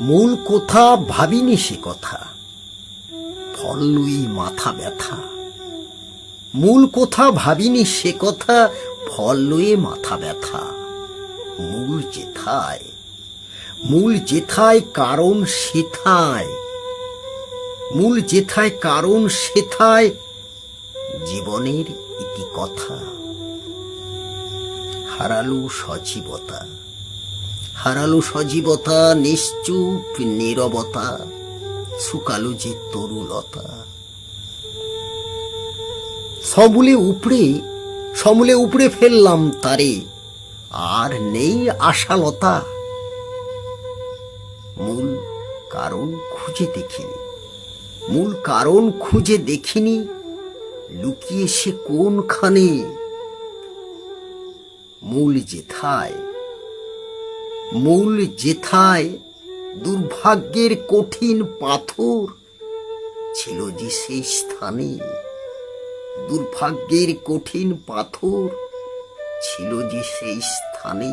মূল কোথা ভাবিনি সে কথা, ফল লুই মাথা ব্যথা। মূল কোথা ভাবিনি সে কথা, ফল লয়ে মাথা ব্যথা। মূল যেথায় কারণ সেথায়, মূল যেথায় কারণ সেথায় জীবনের ইতি কথা। হারালো সজীবতা, নিশ্চুপ নীরবতা, শুকালো যে তরুলতা। সমূলে উপড়ে ফেললাম তারে, আর নেই আশালতা। মূল কারণ খুঁজে দেখিনি, লুকিয়ে সে কোনখানে। মূল যেথায় দুর্ভাগ্যের কঠিন পাথর ছিল যে সেই স্থানে। দুর্ভাগ্যের কঠিন পাথর ছিল যে সেই স্থানে।